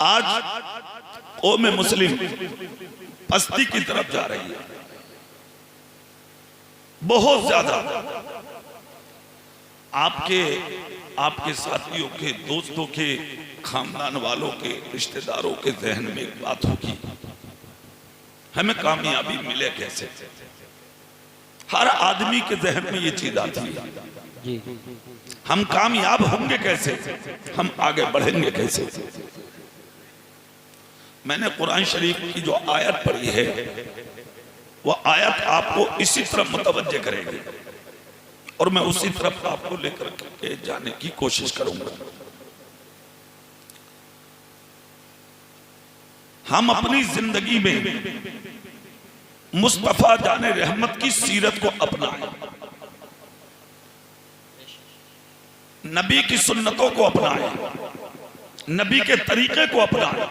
आज कौम मुस्लिम पस्ती की तरफ जा रही है, बहुत ज्यादा। आपके साथियों के, दोस्तों के, खानदान वालों के, रिश्तेदारों के जहन में एक बात होगी, हमें कामयाबी मिले कैसे। हर आदमी के जहन में ये चीज आती है, हम कामयाब होंगे कैसे, हम आगे बढ़ेंगे कैसे। मैंने कुरान शरीफ की जो आयत पढ़ी है, वह आयत आपको इसी तरफ मुतवज्जे करेगी और मैं उसी तरफ आपको लेकर के जाने की कोशिश करूंगा। हम अपनी जिंदगी में मुस्तफा जाने रहमत की सीरत को अपनाएं, नबी की सुन्नतों को अपनाएं, नबी के तरीके को अपनाएं।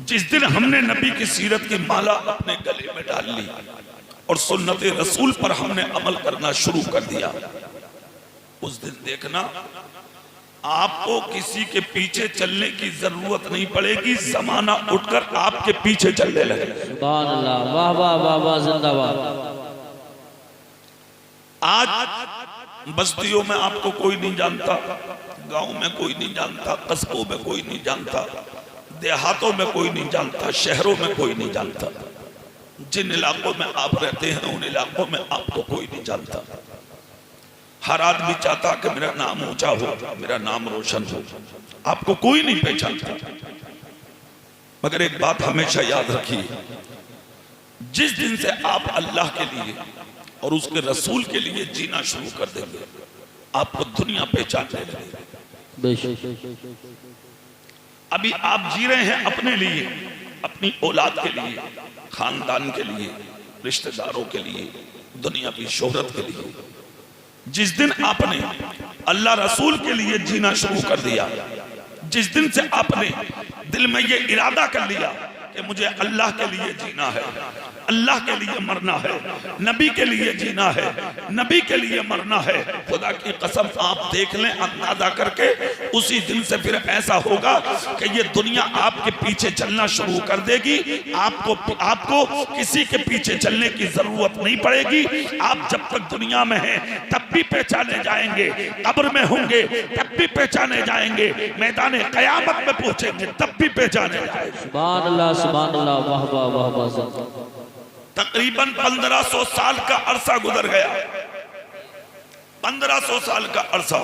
जिस दिन हमने नबी की सीरत की माला अपने गले में डाल ली और सुन्नत रसूल पर हमने अमल करना शुरू कर दिया, उस दिन देखना आपको किसी के पीछे चलने की जरूरत नहीं पड़ेगी, जमाना उठकर आपके पीछे चलने लगेगा। सुभान अल्लाह, वाह वाह वाह वाह, जिंदाबाद। आज बस्तियों में आपको कोई नहीं जानता, गांव में कोई नहीं जानता, कस्बों में कोई नहीं जानता, देहातों में कोई नहीं जानता, शहरों में कोई नहीं जानता। जिन इलाकों में आप रहते हैं उन इलाकों में आपको कोई नहीं जानता। हर आदमी चाहता कि मेरा नाम ऊंचा हो, मेरा नाम रोशन हो, आपको कोई नहीं पहचानता। मगर एक बात हमेशा याद रखिए, जिस दिन से आप अल्लाह के लिए और उसके रसूल के लिए जीना शुरू कर देंगे, आपको दुनिया पहचानने लगेगी। अभी आप जी रहे हैं अपने लिए, अपनी औलाद के लिए, खानदान के लिए, रिश्तेदारों के लिए, दुनिया की शोहरत के लिए। जिस दिन आपने अल्लाह रसूल के लिए जीना शुरू कर दिया, जिस दिन से आपने दिल में ये इरादा कर लिया कि मुझे अल्लाह के लिए जीना है, अल्लाह के लिए मरना है, नबी के लिए जीना है, नबी के लिए मरना है, खुदा की कसम आप देख लें, अंदाजा करके उसी दिन से फिर ऐसा होगा कि ये दुनिया आपके पीछे चलना शुरू कर देगी। आपको किसी के पीछे चलने की जरूरत नहीं पड़ेगी। आप जब तक दुनिया में हैं तब भी पहचाने जाएंगे, कब्र में होंगे तब भी पहचाने जाएंगे, मैदान कयामत में पहुंचेंगे तब भी पहचाने जाएंगे। सुभान अल्लाह, सुभान अल्लाह, वाह वाह वाह वाह। तकरीबन 1500 साल का अरसा गुजर गया, 1500 साल का अरसा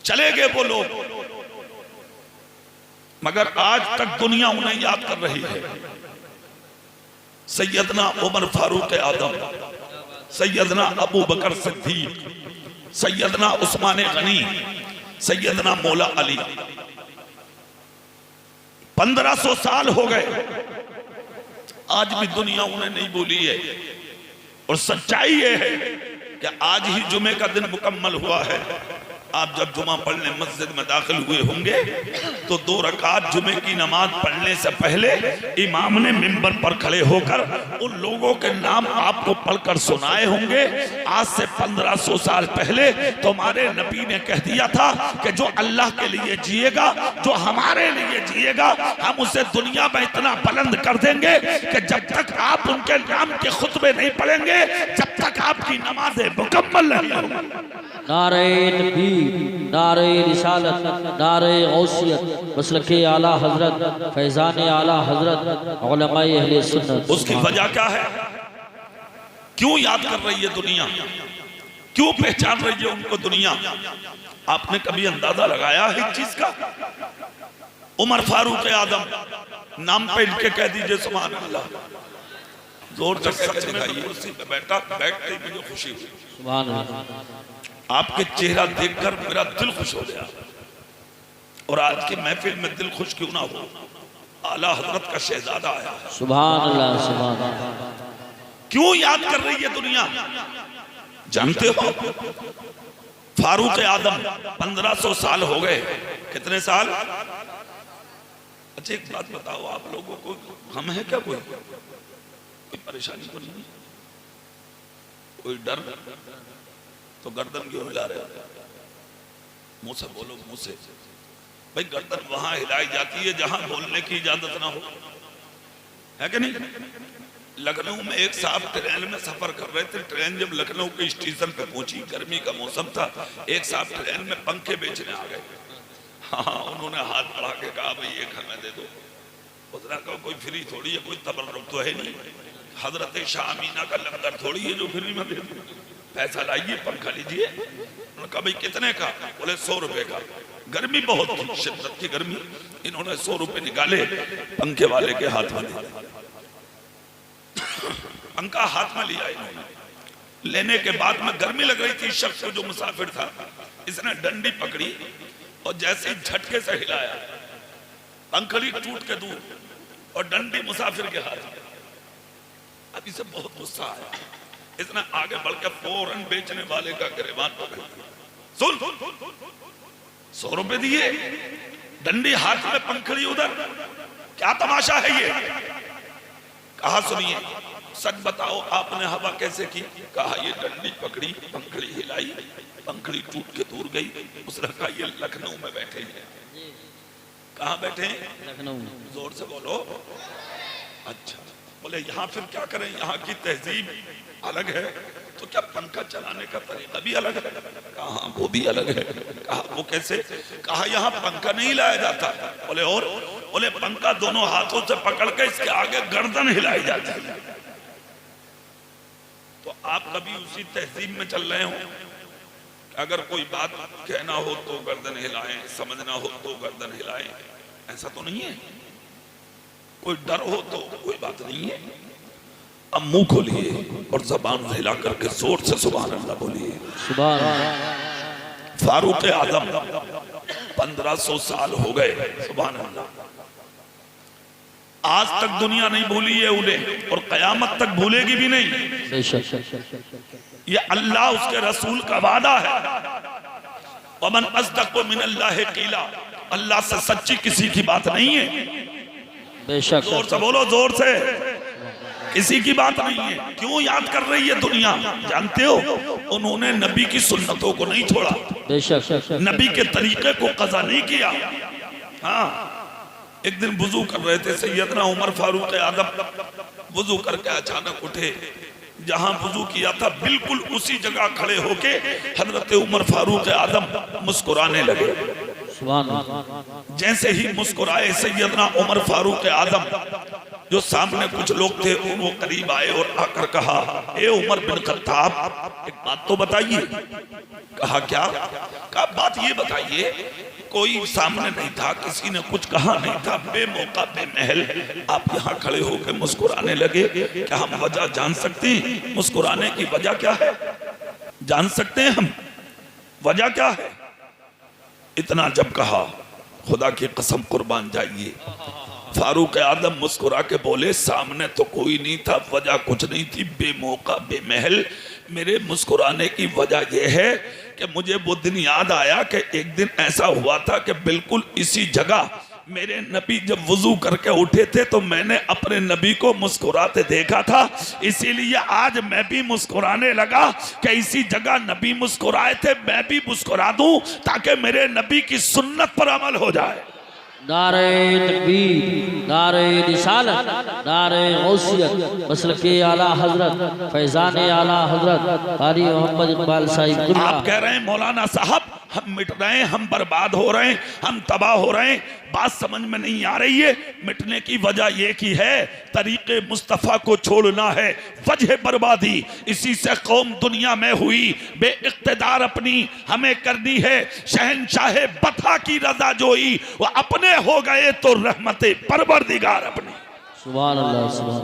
चले गए वो लोग, मगर आज तक दुनिया उन्हें याद कर रही है। सैयदना उमर फारूक आदम, सैयदना अबू बकर सिद्दीक, सैयदना उस्मान गनी, सैयदना मौला अली, 1500 साल हो गए, आज भी दुनिया उन्हें नहीं भूली है। और सच्चाई ये है कि आज ही जुमे का दिन मुकम्मल हुआ है। आप जब जुमा पढ़ने मस्जिद में दाखिल हुए होंगे तो 2 रकात जुमे की नमाज पढ़ने से पहले इमाम ने मिंबर पर खड़े होकर उन लोगों के नाम आपको पढ़कर सुनाए होंगे। आज से 1500 साल पहले तुम्हारे नबी ने कह दिया था कि जो अल्लाह के लिए जिएगा, जो हमारे लिए जिएगा, हम उसे दुनिया में इतना बुलंद कर देंगे कि जब तक आप उनके नाम के खुतबे नहीं पढ़ेंगे, जब तक आपकी नमाजें मुकम्मल नहीं होंगी। नारे तकबीर, नारे रिसालत, नारे गौसियत, मसलके आला हजरत, फैजान आला हजरत, उलमाए अहले सुन्नत। उसकी वजह क्या है? क्यों याद कर रही है दुनिया, क्यों पहचान रही है उनको दुनिया? आपने कभी अंदाजा लगाया है इस चीज का? उमर फारूक आदम नाम पे इनके कह दीजिए सुभान अल्लाह, जोर से कुर्सी पे बैठा, बैठते ही मुझे खुशी हुई। सुभान अल्लाह। आपके चेहरा देखकर मेरा दिल खुश हो गया। और आज की महफिल में दिल खुश क्यों ना हो, आला हजरत का शहजादा आया है। सुभान अल्लाह, सुभान अल्लाह। क्यों याद कर रही है दुनिया? जानते हो फारूक आदम 1500 साल हो गए। कितने साल? अच्छा एक बात बताओ, आप लोगों को हम है क्या? कोई परेशानी तो नहीं, कोई डर? तो गर्दन क्यों हिला रहे हो? मुंह से बोलो, मुंह से। भाई गर्दन वहां हिलाई जाती है जहां बोलने की इजाजत ना हो, है कि नहीं? लखनऊ में एक साहब ट्रेन में सफर कर रहे थे। ट्रेन जब लखनऊ के स्टेशन पे पहुंची, गर्मी का मौसम था, एक साहब ट्रेन में पंखे बेचने आ गए। हाँ, उन्होंने हाथ बढ़ा के कहा भाई एक हमें दे दो। उसने कहा कोई फ्री थोड़ी है, कोई तबर्रुक तो है नहीं, हजरत शाह अमीना का लंगर थोड़ी है जो फ्री में दे दो, पैसा लाइए पंखा लीजिए। उन्होंने कहा भाई कितने का? बोले 100 रुपए का। गर्मी बहुत थी, शिद्दत की गर्मी। इन्होंने 100 रुपए निकाले, पंखे वाले के हाथ में दिए। पंखा हाथ में लिया इन्होंने। लेने के बाद में गर्मी लग रही थी शख्स को जो मुसाफिर था, इसने डंडी पकड़ी और जैसे ही झटके से हिलाया, पंखड़ी टूट के दूर और डंडी मुसाफिर के हाथ में। अब इसे बहुत गुस्सा आया, इसने आगे बढ़ के फौरन बेचने वाले का गिरबान पकड़ लिया। सुन, 100 रुपए दिए, डंडी हाथ में, पंखड़ी उधर, क्या तमाशा है ये? कहा सुनिए, सच बताओ आपने हवा कैसे की? कहा ये डंडी पकड़ी, पंखड़ी हिलाई, पंखड़ी टूट के दूर गई। उसने कहा ये लखनऊ में बैठे हैं। कहाँ बैठे हैं? लखनऊ। जोर से बोलो। अच्छा, बोले यहाँ फिर क्या करें, यहाँ की तहजीब अलग है, तो क्या पंखा चलाने का तरीका भी अलग है? कहा वो भी अलग है। कहा वो कैसे? कहा यहाँ पंखा नहीं लाया जाता। बोले और? बोले पंखा दोनों हाथों से पकड़ के इसके आगे गर्दन हिलाई जाती है। तो आप कभी उसी तहजीब में चल रहे हो? अगर कोई बात कहना हो तो गर्दन हिलाएं, समझना हो तो गर्दन हिलाएं, ऐसा तो नहीं है। कोई डर हो तो कोई बात नहीं है। अब मुंह खोलिए और जबान हिला करके जोर से सुभान अल्लाह बोलिए। सुभान अल्लाह। फारूक आजम 1500 साल हो गए, सुभान अल्लाह। आज तक दुनिया नहीं भूली है उन्हें और कयामत तक भूलेगी भी नहीं। ये अल्लाह उसके रसूल का वादा है। वमन अस्दक़ु मिनल्लाहि क़ीला, अल्लाह से सच्ची किसी की बात नहीं है। बेशक। जोर से बोलो, जोर से। किसी की बात नहीं है। क्यों याद कर रही है दुनिया? जानते हो, उन्होंने नबी की सुन्नतों को नहीं छोड़ा, बेशक। नबी के तरीके को कज़ा नहीं किया। हाँ, एक दिन वुजू कर रहे थे सैयदना उमर फारूक आजम, वुजू करके अचानक उठे। जहां वुजू किया था बिल्कुल उसी जगह खड़े होके हजरत उमर फारूक आजम मुस्कुराने लगे। सुभान अल्लाह। जैसे ही मुस्कुराए सैयदना उमर फारूक आजम, जो सामने कुछ लोग थे वो करीब आए और आकर कहा, ए उमर बिन खत्ताब, एक बात तो बताइए। कहा क्या? कहा बात ये बताइए, कोई सामने नहीं था, किसी ने कुछ कहा नहीं था, बेमौका बेमहल आप यहाँ खड़े होकर मुस्कुराने लगे, क्या हम वजह जान सकते हैं? मुस्कुराने की वजह क्या है? जान सकते हैं हम वजह क्या है? इतना जब कहा, खुदा की कसम कुर्बान जाइए, फारूक आजम मुस्कुरा के बोले, सामने तो कोई नहीं था, वजह कुछ नहीं थी, बेमौका बेमहल मेरे मुस्कुराने की वजह यह है कि मुझे वो दिन याद आया कि एक दिन ऐसा हुआ था कि बिल्कुल इसी जगह मेरे नबी जब वुजू करके उठे थे तो मैंने अपने नबी को मुस्कुराते देखा था, इसीलिए आज मैं भी मुस्कुराने लगा कि इसी जगह नबी मुस्कुराए थे, मैं भी मुस्कुरा दूं ताकि मेरे नबी की सुन्नत पर अमल हो जाए। नारे तकबीर, नारे रिसालत, नारे गौसियत, मसलके आला हजरत, फैजान आला हजरत कारी मोहम्मद इकबाल साहिब। आप कह रहे हैं मौलाना साहब हम मिट रहे हैं, हम बर्बाद हो रहे हैं, हम तबाह हो रहे हैं, बात समझ में नहीं आ रही है। मिटने की वजह ये की है, तरीके मुस्तफ़ा को छोड़ना है, वजह बर्बादी। इसी से कौम दुनिया में हुई बेइख्तिदार, अपनी हमें करनी है शहनशाह बता की रजा जोई, वो अपने हो गए तो रहमते परवरदिगार अपनी। सुभान अल्लाह, सुभान।